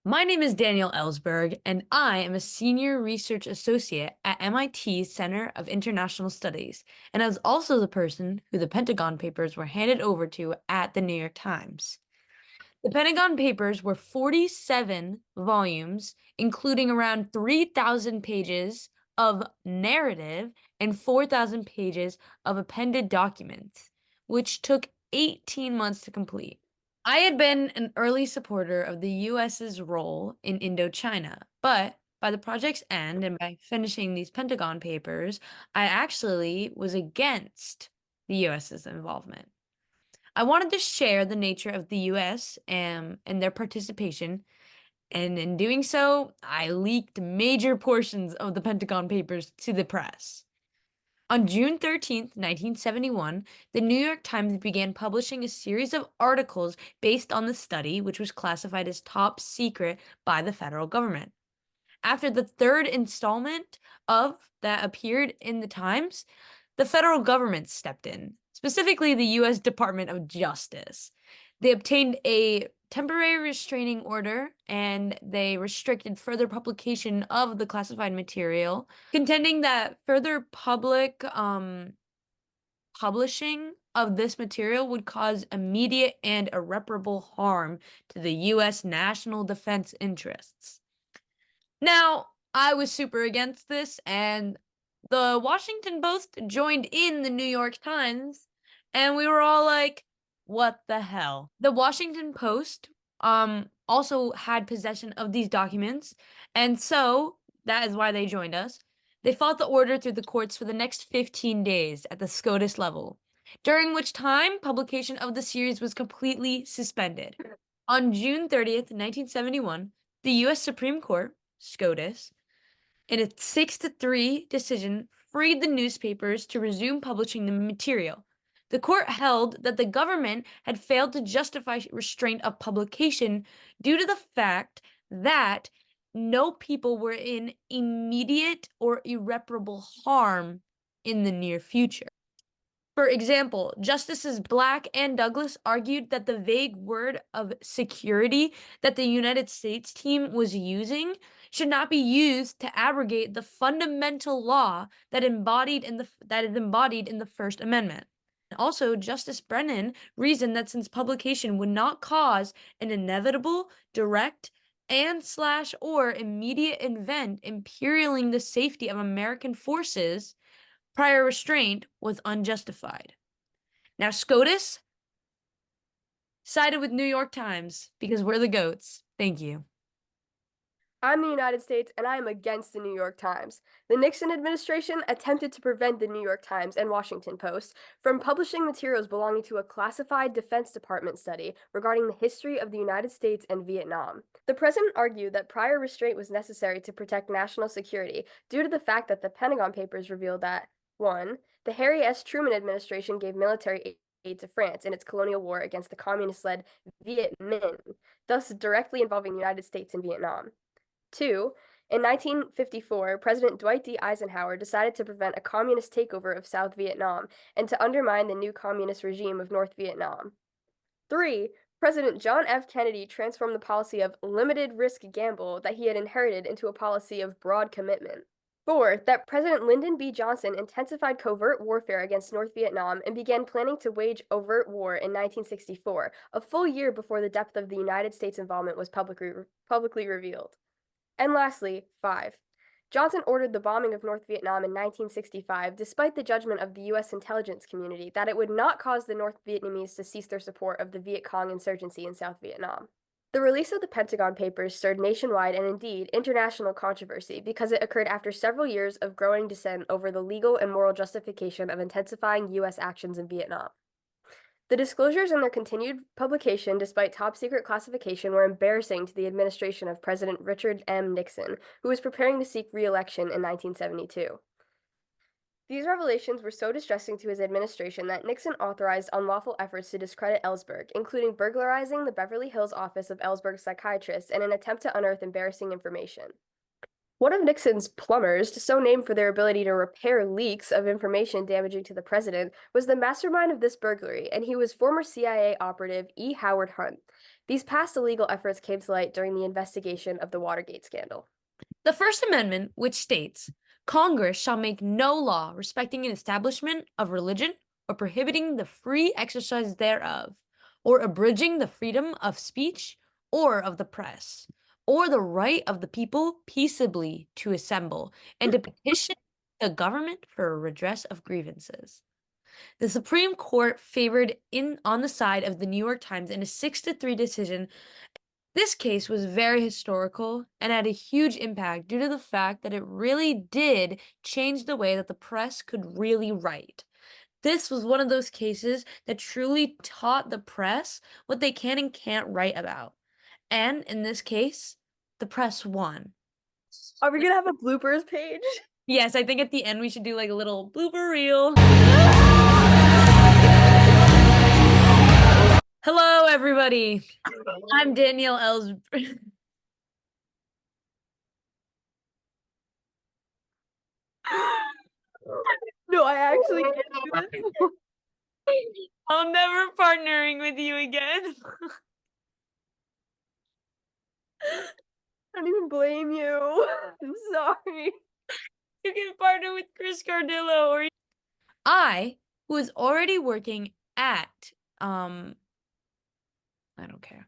My name is Daniel Ellsberg, and I am a senior research associate at MIT's Center of International Studies, and I was also the person who the Pentagon Papers were handed over to at the New York Times. The Pentagon Papers were 47 volumes, including around 3,000 pages of narrative and 4,000 pages of appended documents, which took 18 months to complete. I had been an early supporter of the US's role in Indochina, but by the project's end and by finishing these Pentagon Papers, I actually was against the US's involvement. I wanted to share the nature of the US and their participation, and in doing so, I leaked major portions of the Pentagon Papers to the press. On June 13th, 1971, the New York Times began publishing a series of articles based on the study, which was classified as top secret by the federal government. After the third installment of that appeared in the Times, the federal government stepped in, specifically the U.S. Department of Justice. They obtained a temporary restraining order and they restricted further publication of the classified material, contending that further public publishing of this material would cause immediate and irreparable harm to the U.S. national defense interests. Now, I was super against this, and the Washington Post joined in the New York Times, and we were all like, what the hell? The Washington Post also had possession of these documents, and so that is why they joined us. They fought the order through the courts for the next 15 days at the SCOTUS level, during which time publication of the series was completely suspended. On June 30th, 1971, the U.S. Supreme Court, SCOTUS, in a 6-3 decision, freed the newspapers to resume publishing the material. The court held that the government had failed to justify restraint of publication due to the fact that no people were in immediate or irreparable harm in the near future. For example, Justices Black and Douglas argued that the vague word of security that the United States team was using should not be used to abrogate the fundamental law that is embodied in the First Amendment. Also, Justice Brennan reasoned that since publication would not cause an inevitable, direct, and slash or immediate event imperiling the safety of American forces, prior restraint was unjustified. Now, SCOTUS sided with New York Times because we're the goats. Thank you. I'm the United States, and I am against the New York Times. The Nixon administration attempted to prevent the New York Times and Washington Post from publishing materials belonging to a classified Defense Department study regarding the history of the United States and Vietnam. The president argued that prior restraint was necessary to protect national security due to the fact that the Pentagon Papers revealed that 1. The Harry S. Truman administration gave military aid to France in its colonial war against the communist-led Viet Minh, thus directly involving the United States in Vietnam. 2. In 1954, President Dwight D. Eisenhower decided to prevent a communist takeover of South Vietnam and to undermine the new communist regime of North Vietnam. 3. President John F. Kennedy transformed the policy of limited risk gamble that he had inherited into a policy of broad commitment. 4. That President Lyndon B. Johnson intensified covert warfare against North Vietnam and began planning to wage overt war in 1964, a full year before the depth of the United States involvement was publicly revealed. And lastly, 5. Johnson ordered the bombing of North Vietnam in 1965, despite the judgment of the U.S. intelligence community that it would not cause the North Vietnamese to cease their support of the Viet Cong insurgency in South Vietnam. The release of the Pentagon Papers stirred nationwide and indeed international controversy because it occurred after several years of growing dissent over the legal and moral justification of intensifying U.S. actions in Vietnam. The disclosures and their continued publication, despite top-secret classification, were embarrassing to the administration of President Richard M. Nixon, who was preparing to seek re-election in 1972. These revelations were so distressing to his administration that Nixon authorized unlawful efforts to discredit Ellsberg, including burglarizing the Beverly Hills office of Ellsberg's psychiatrist in an attempt to unearth embarrassing information. One of Nixon's plumbers, so named for their ability to repair leaks of information damaging to the president, was the mastermind of this burglary, and he was former CIA operative E. Howard Hunt. These past illegal efforts came to light during the investigation of the Watergate scandal. The First Amendment, which states, Congress shall make no law respecting an establishment of religion or prohibiting the free exercise thereof, or abridging the freedom of speech or of the press, or the right of the people peaceably to assemble and to petition the government for a redress of grievances. The Supreme Court favored in on the side of the New York Times in a 6-3 decision. This case was very historical and had a huge impact due to the fact that it really did change the way that the press could really write. This was one of those cases that truly taught the press what they can and can't write about. And in this case, the press won. Are we gonna have a bloopers page? Yes, I think at the end we should do like a little blooper reel. Hello, everybody. I'm Danielle Els. No, I actually can't do this. I'm never partnering with you again. I don't even blame you. I'm sorry. You can partner with Chris Cardillo or I, who is already working at I don't care.